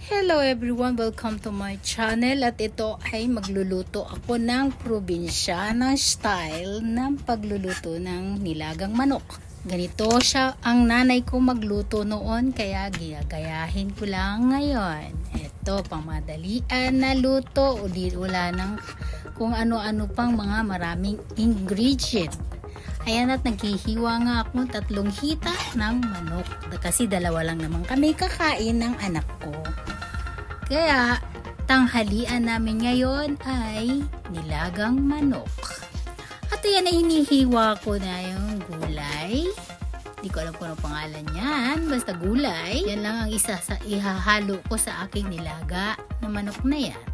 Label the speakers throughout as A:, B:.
A: Hello everyone, welcome to my channel at ito ay magluluto ako ng probinsyana style ng pagluluto ng nilagang manok. Ganito siya ang nanay ko magluto noon kaya gagayahin ko lang ngayon. Ito pang madalian na luto, wala nang kung ano-ano pang mga maraming ingredient. Ayan at naghihiwa nga ako 3 hita ng manok kasi 2 lang naman kami kakain ng anak ko. Kaya tanghalian namin ngayon ay nilagang manok. At ayan ay hinihiwa ko na yung gulay. Hindi ko alam kung ano pangalan yan. Basta gulay. Yan lang ang isa sa ihahalo ko sa aking nilaga na manok na yan.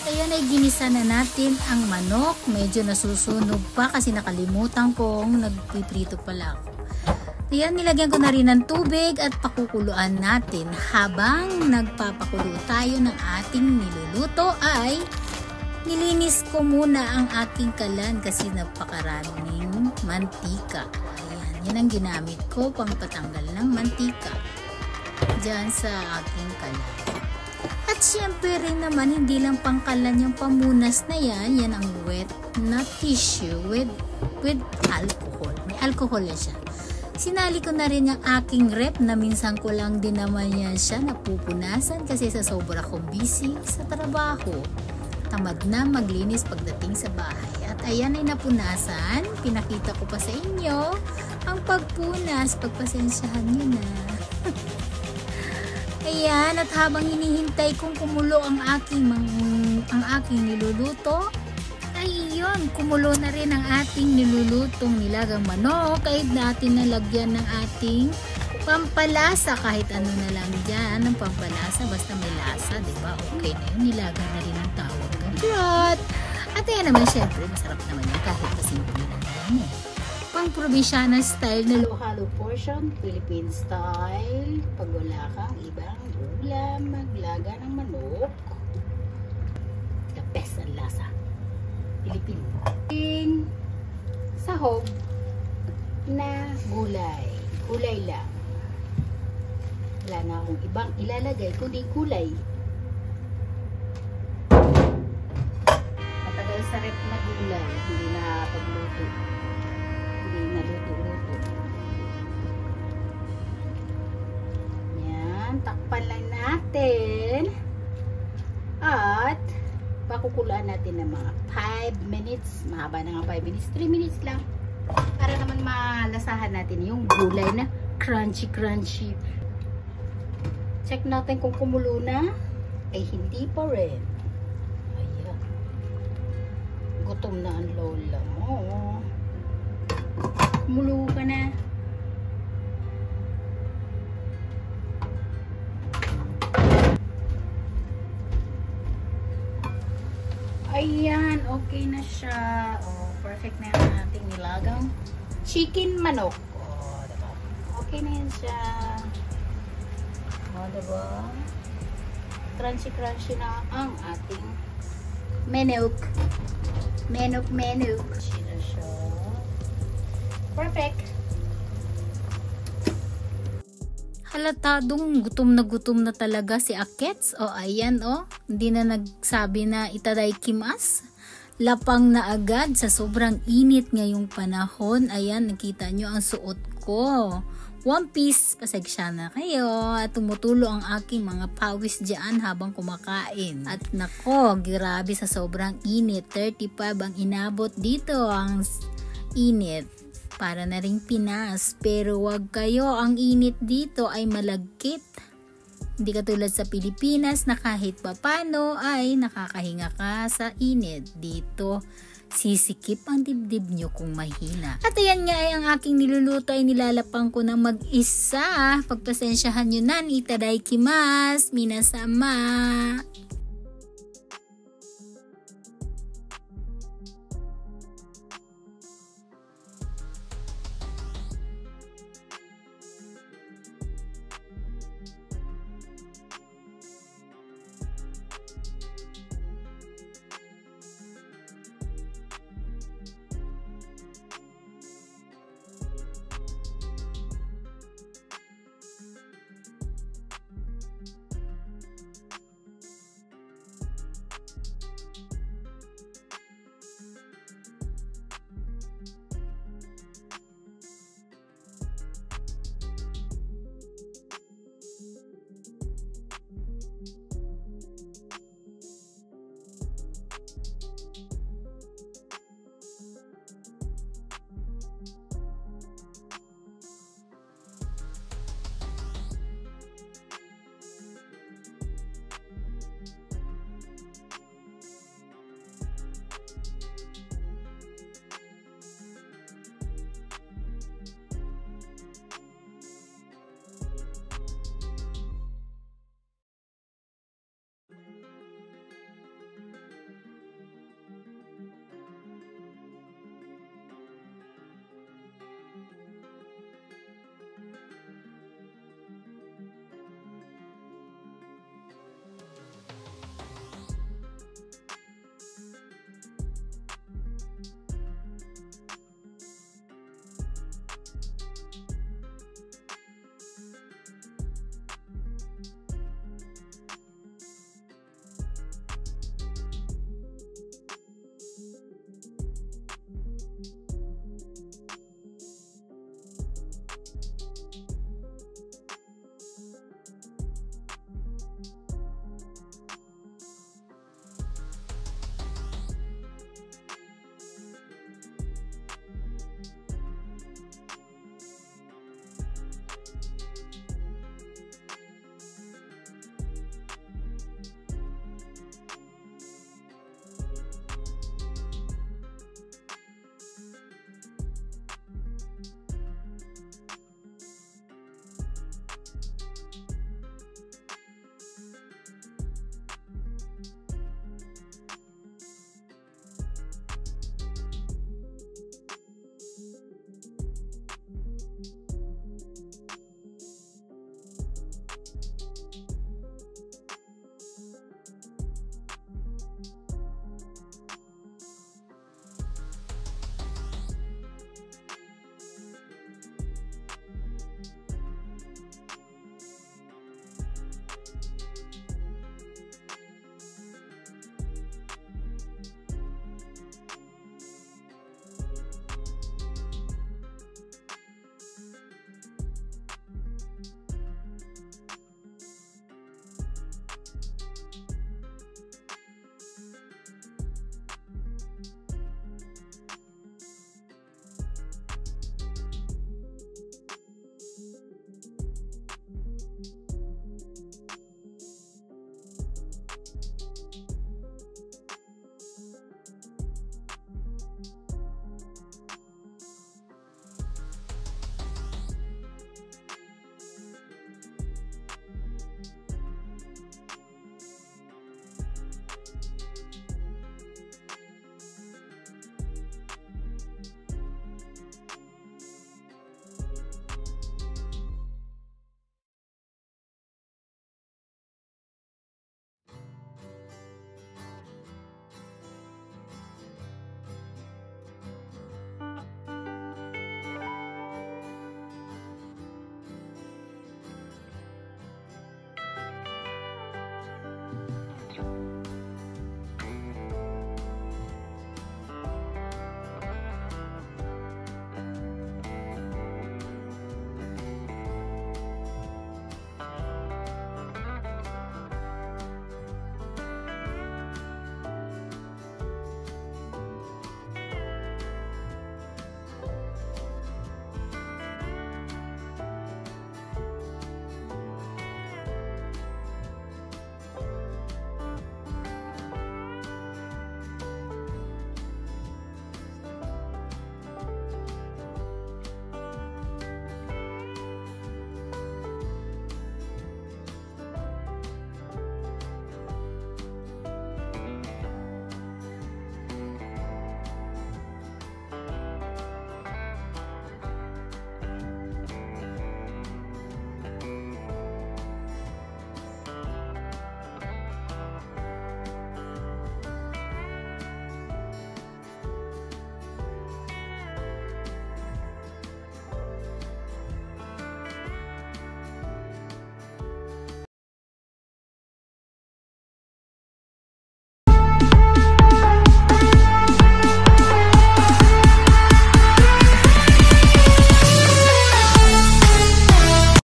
A: Ayan ay ginisa na natin ang manok. Medyo nasusunog pa kasi nakalimutan kong nagpiprito pala ako. Ayan, nilagyan ko na rin ng tubig at pakukuluan natin. Habang nagpapakulo tayo ng ating niluluto ay nilinis ko muna ang aking kalan kasi napakaraming mantika. Ayan, yan ang ginamit ko pang patanggal ng mantika dyan sa aking kalan. At syempre rin naman, hindi lang pangkalan yung pamunas na yan. Yan ang wet na tissue with alcohol. May alcohol yan siya. Sinali ko na rin yung aking rep na minsan ko lang din naman yan siya napupunasan kasi sa sobra kong busy sa trabaho. Tamad na maglinis pagdating sa bahay. At ayan ay napunasan. Pinakita ko pa sa inyo ang pagpunas. Pagpasensyahan nyo na. Ayan, at habang hinihintay kong kumulo ang aking niluluto, ay yun, kumulo na rin ang ating nilulutong nilagang manok. Kahit natin nalagyan ng ating pampalasa, kahit ano na lang dyan, ng pampalasa, basta may lasa, diba? Okay na yun, nilaga na rin ang tawag ng plot. At ayan naman, syempre, masarap naman yun kahit pasimple na yan eh. Pang probinsyana style na halo portion, Philippine style. Pag wala kang ibang ulam, maglaga ng manok.
B: Pilipino. Sahog na gulay. Gulay lang. Wala na akong ibang ilalagay kundi gulay. Matagal sa rep na gulay. Hindi na pagluto. Hindi na luto-luto. Yan. Takpan lang natin. At pakukulaan natin ng mga 5 minutes. Mahaba na nga 5 minutes. 3 minutes lang. Para naman malasahan natin yung gulay na crunchy. Check natin kung kumulo na. Ay hindi pa rin. Ayan. Gutom na ang lola mo. Kumulo ka na. Ayan, okay na siya. Oh, perfect na yung ating nilagang chicken manok. Oh, diba? Okay na yan siya. Oh, diba? Crunchy na ang ating manok. Manok. Siya siya. Perfect.
A: Halatadong gutom na talaga si Akets. O ayan hindi na nagsabi na itadaikimasu. Lapang na agad sa sobrang init ngayong panahon. Ayan, nakita nyo ang suot ko. One piece, pasensya na kayo. At tumutulo ang aking mga pawis dyan habang kumakain. At nako, grabe sa sobrang init. 35 ang inabot dito ang init. Para na ring Pinas, pero wag kayo, ang init dito ay malagkit. Hindi katulad sa Pilipinas na kahit papano ay nakakahinga ka sa init. Dito, sisikip ang dibdib nyo kung mahina. At ayan nga ay ang aking niluluto ay nilalapang ko ng mag-isa. Pagpasensyahan nyo na, itadaikimasu, minasama.